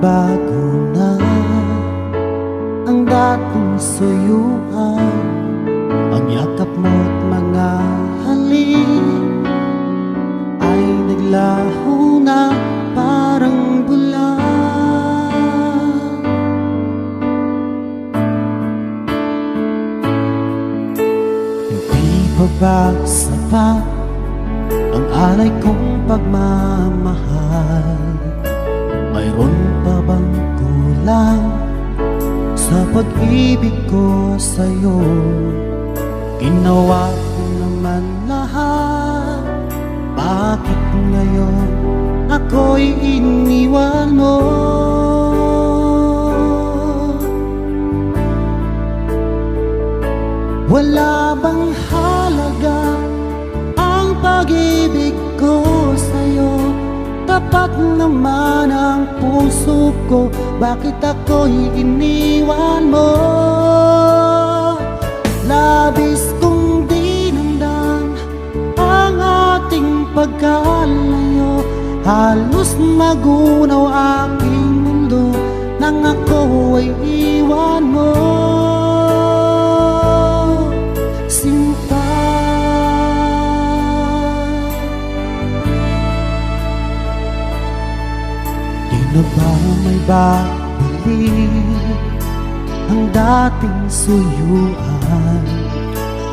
Nagbago na ang dating suyuan, ang yakap mo't mga halik ay naglaho na parang bula. Hindi pa ba sapat ang alay kong pagmamahal? Mayroon pa bang kulang sa pag-ibig ko sa'yo? Ginawa ko naman lahat, bakit ngayon ako'y iniwan mo? Wala bang halaga ang pag-ibig ko sa'yo? Tapat naman ang puso ko, bakit ako'y iniwan mo? Labis kong dinamdam ang ating pagkalayo, halos magunaw aking mundo nang ako ay iwan mo. Sinta, di na ba may babalik ang dating suyuan?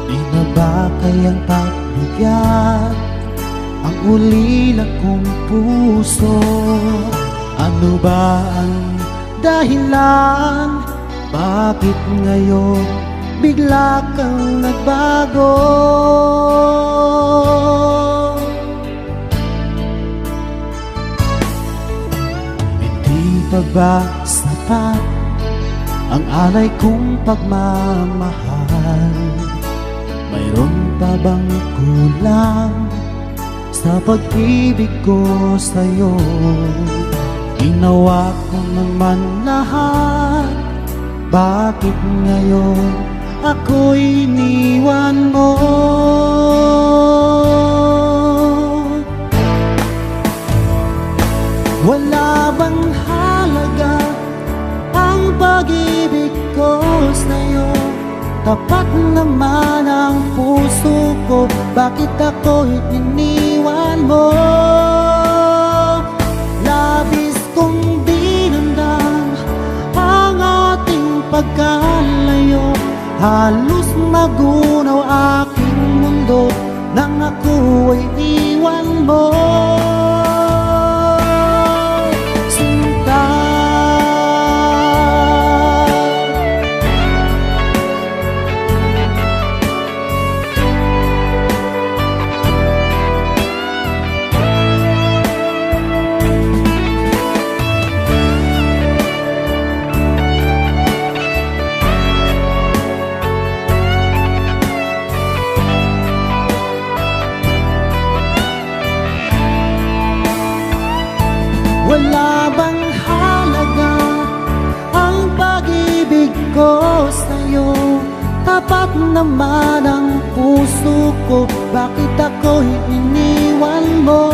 Di na ba kayang pagbigyan ang ulila kong puso? Ano ba ang dahilan? Bakit ngayon bigla kang nagbago? Hindi pa ba sapat ang alay kong pagmamahal? Mayroon pa bang kulang sa pag-ibig ko sa'yo? Ginawa ko naman lahat, bakit ngayon ako'y iniwan mo? Wala bang halaga ang pag-ibig ko sa'yo? Tapat naman ang puso ko, bakit ako'y iniwan mo? Labis kong dinamdam ang ating pagkalayo, halos magunaw aking mundo nang ako ay iwan mo. Wala bang halaga ang pag-ibig ko sa'yo? Tapat naman ang puso ko, bakit ako'y iniwan mo?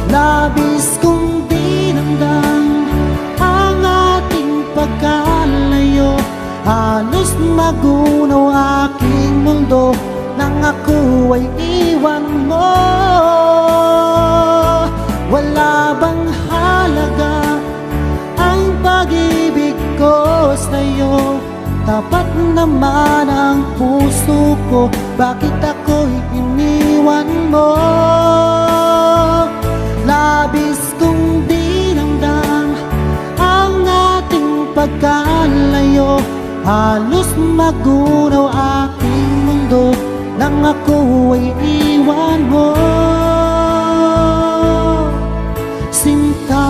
Labis kong dinamdam ang ating pagkalayo, halos magunaw aking mundo nang ako ay iwan mo. Wala bang halaga ang pag-ibig ko sa'yo? Tapat naman ang puso ko, bakit ako'y iniwan mo? Labis kong dinamdam ang ating pagkalayo, halos magunaw aking mundo nang ako ay iwan mo. Sinta,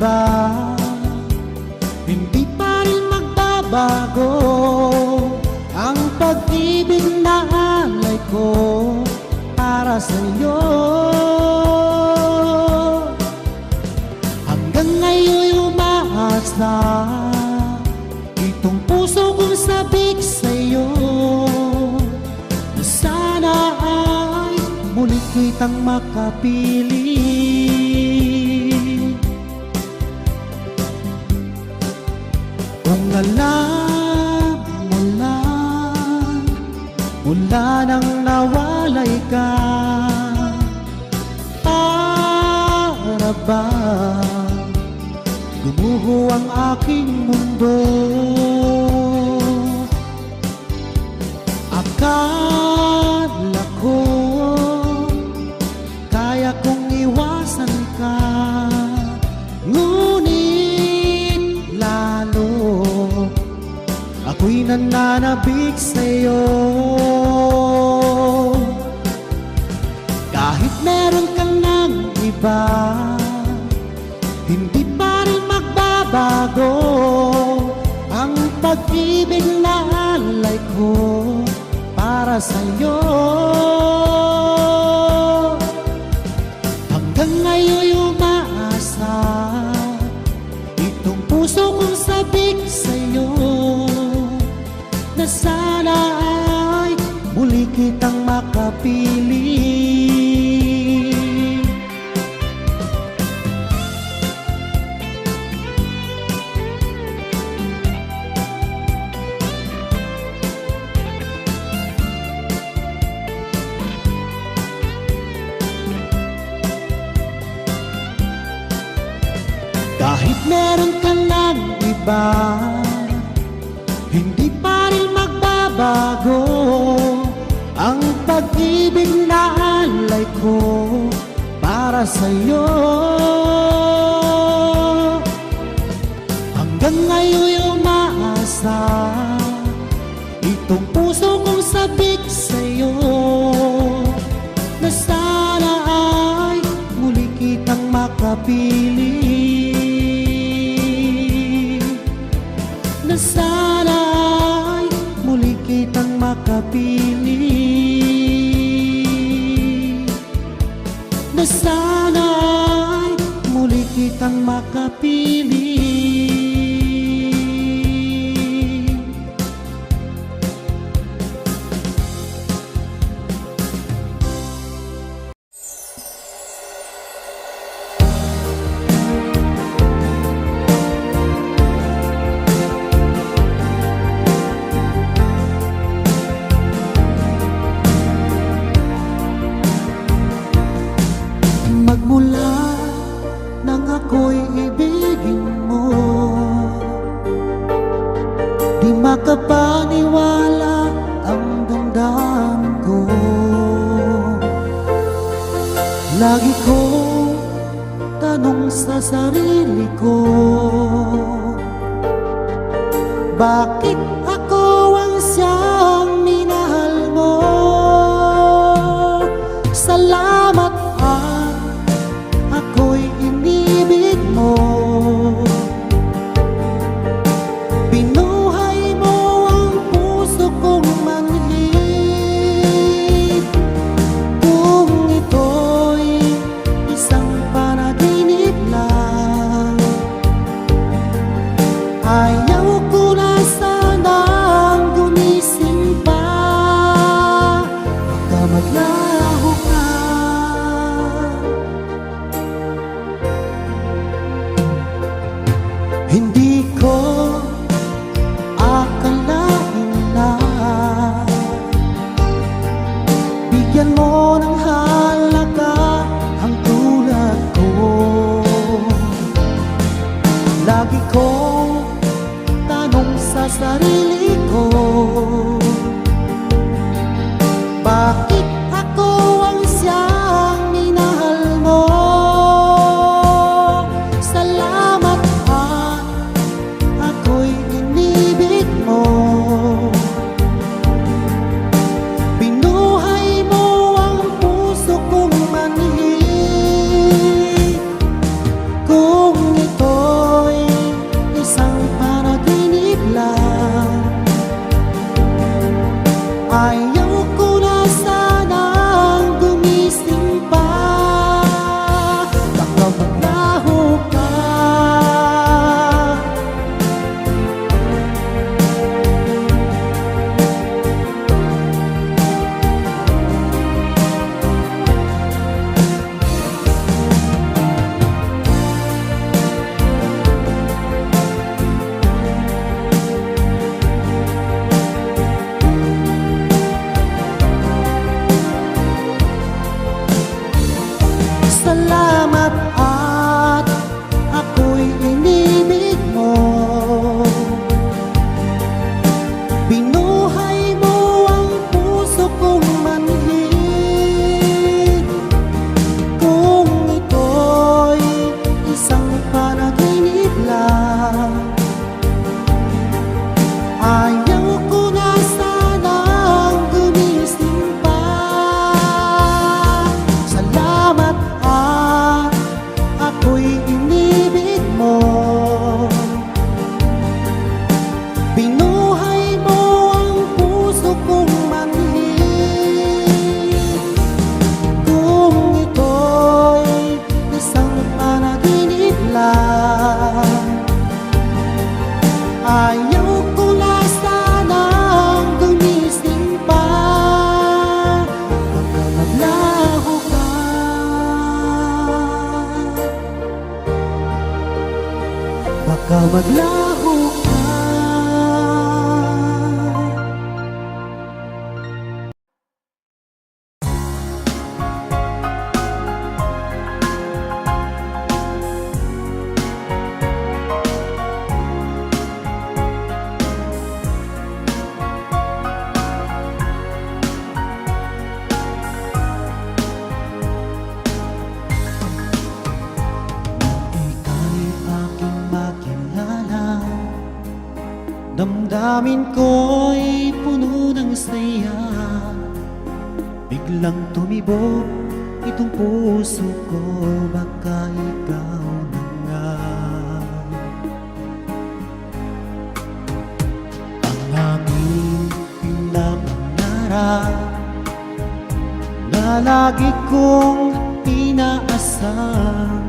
iba, hindi pa rin magbabago ang pag-ibig na alay ko para sa'yo. Hanggang ngayon umaasa itong puso kong sabik sa'yo, na sana ay muli kitang makapiling. Kung alam mo lang, mula nang nawalay ka, para bang gumuho ang aking mundo. Akala ko kaya kong iwasan ka, ngunit lalo ako'y nananabik sa'yo. Kahit meron ka ng iba, hindi pa rin magbabago ang pag-ibig na alay ko para sa'yo. Hanggang ngayon umaasa itong puso kong sabik sa'yo, na sana ay muli kitang makapiling. Kahit meron ka ng iba, hindi pa rin magbabago ang pag-ibig na alay ko para sa'yo. Hanggang ngayon umaasa itong puso kong sabik sa'yo, na sana ay muli kitang makapiling, na sana ay muli kitang makapiling, na sana ay muli kitang makapiling. Magmula nang ako'y ibigin mo, di makapaniwala ang damdamin ko. Lagi kong tanong sa sarili ko, bakit ako ang siyang minahal mo? Salamat at ako'y inibig mo. Binuhay mo ang puso kong manhid. Kung ito'y isang panaginip lang, ayaw ko na sana Salamat at ako'y inibig mo. Binuhay mo ang puso kong manhid. Kung ito'y isang panaginip lang, ayaw ko na sanang gumising pa. Salamat at ako'y inibig mo. Binuhay mo ang puso kong manhid. Kung ito'y isang panaginip lang, ayaw ko na sanang gumising pa. Baka maglaho ka, baka maglaho ka. Ika'y aking makilala, damdamin ko'y puno ng saya. Biglang tumibok itong puso ko, baka ikaw na nga. Ang aking pinapangarap na lagi kong inaasam,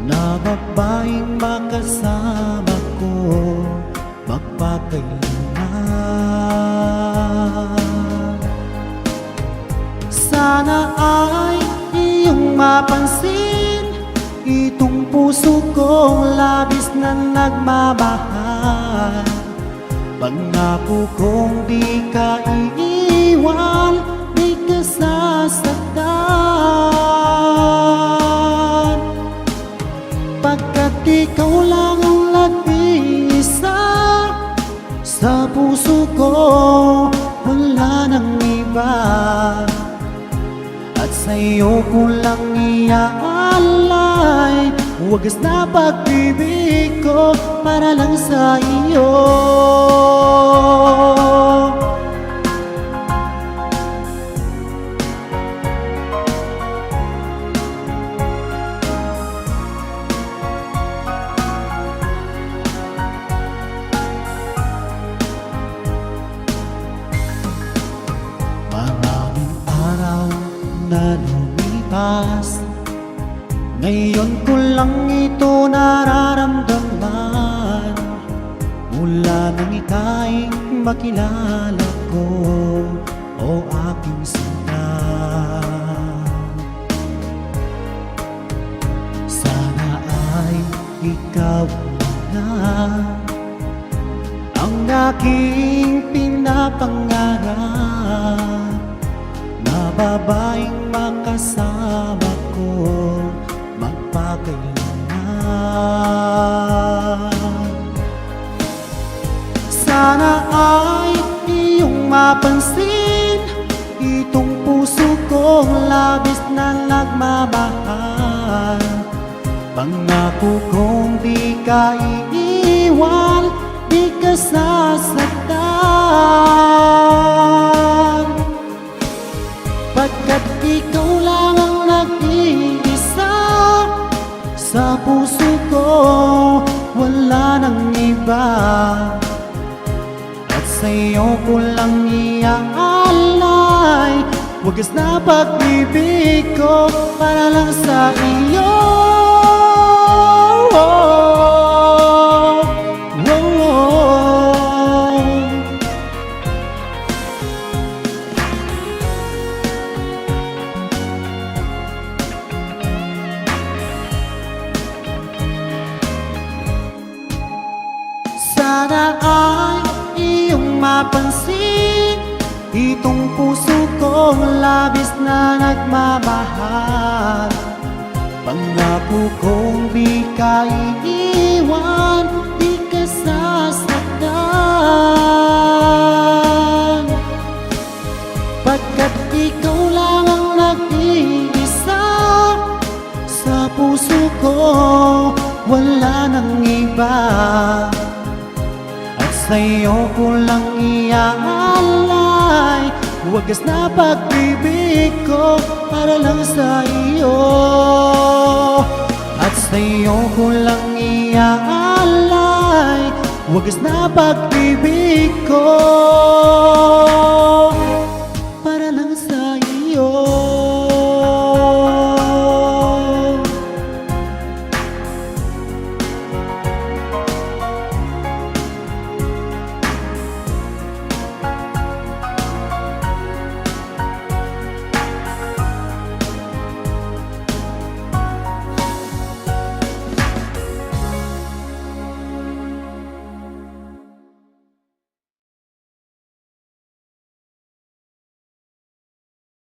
na babaeng makasama ko magpakailanman. Sana ay iyong mapansin itong puso kong labis na nagmamahal. Pangako kong di ka iiwan, di ka sasaktan. Pagkat ikaw lang ang nag-iisa sa puso ko, wala nang iba. At sa'yo ko lang iaalay wagas na pag-ibig ko para lang sa iyo. Maraming araw na lumipas, ngayon ko lang ito nararamdaman. Mula nang ika'y makilala ko, o aking sinta. Sana ay ikaw na ang aking pinapangarap, na babaeng makasama ko magpakailanman. Sana ay iyong mapansin itong puso kong labis na nagmamahal. Pangako kong di ka iiwan, di ka sasaktan. Pagkat ikaw lang ang nag-iisa sa puso ko, wala nang iba. At sa'yo ko lang iaalay wagas na pag-ibig ko para lang sa iyo. Sana ay iyong mapansin itong puso kong labis na nagmamahal. Pangako kong di ka iiwan, di ka sasaktan, pagkat ikaw lang ang nag-iisa sa puso ko, wala nang iba. At sa'yo ko lang iaalay wagas na pag-ibig ko para lang sa iyo. At sa'yo ko lang iaalay wagas na pag-ibig ko.